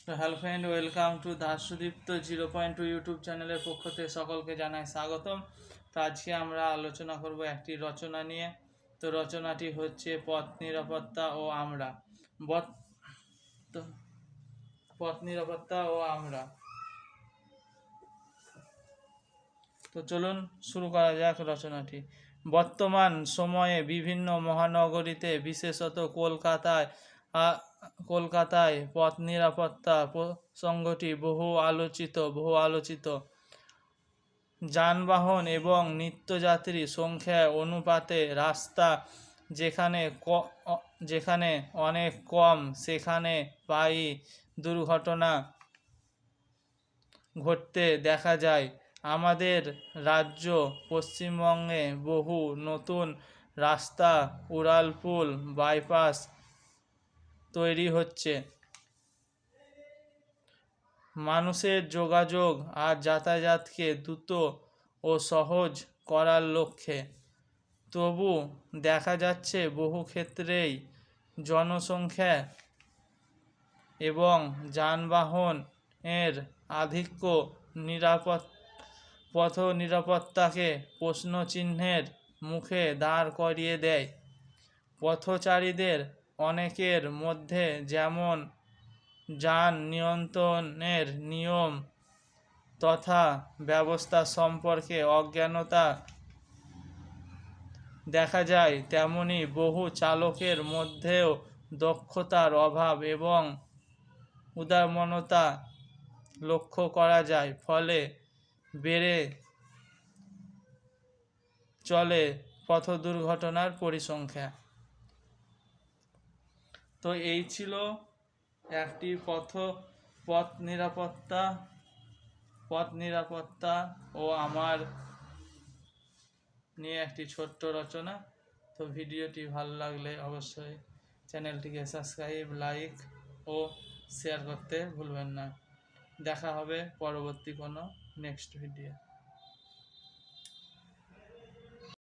তো hello friend, welcome to Dasdipta 0.2 YouTube চ্যানেলের পক্ষ থেকে সকলকে জানাই স্বাগতম। তো আজকে আমরা আলোচনা করব একটি রচনা নিয়ে। তো রচনাটি হচ্ছে পথ নিরাপত্তা ও আমরা। বত- তো পথ নিরাপত্তা ও আমরা। তো চলুন শুরু করা যাক রচনাটি। বর্তমান সময়ে বিভিন্ন মহানগরীতে, বিশেষত কলকাতায় পথ নিরাপত্তা প্রসঙ্গটি বহু আলোচিত। যানবাহন এবং নিত্যযাত্রী সংখ্যা অনুপাতে রাস্তা যেখানে অনেক কম, সেখানে প্রায়ই দুর্ঘটনা ঘটতে দেখা যায়। আমাদের রাজ্য পশ্চিমবঙ্গে বহু নতুন রাস্তা, উড়ালপুল, বাইপাস তৈরি হচ্ছে মানুষের যোগাযোগ আর যাতায়াতকে দ্রুত ও সহজ করার লক্ষ্যে। তবু দেখা যাচ্ছে বহু ক্ষেত্রেই জনসংখ্যা এবং যানবাহনের আধিক্য পথ নিরাপত্তাকে প্রশ্নচিহ্নের মুখে দাঁড় করিয়ে দেয়। পথচারীদের অনেকের মধ্যে যেমন যান নিয়ন্ত্রণের নিয়ম তথা ব্যবস্থা সম্পর্কে অজ্ঞানতা দেখা যায়, তেমনি বহু চালকের মধ্যেও দক্ষতার অভাব এবং উদারমনতা লক্ষ্য করা যায়। ফলে বেড়ে চলে পথ দুর্ঘটনার পরিসংখ্যা। তো এই ছিল একটি পথ নিরাপত্তা ও আমার নিয়ে একটি ছোট্ট রচনা। তো ভিডিওটি ভালো লাগলে অবশ্যই চ্যানেলটিকে সাবস্ক্রাইব, লাইক ও শেয়ার করতে ভুলবেন না। দেখা হবে পরবর্তী কোনো নেক্সট ভিডিও।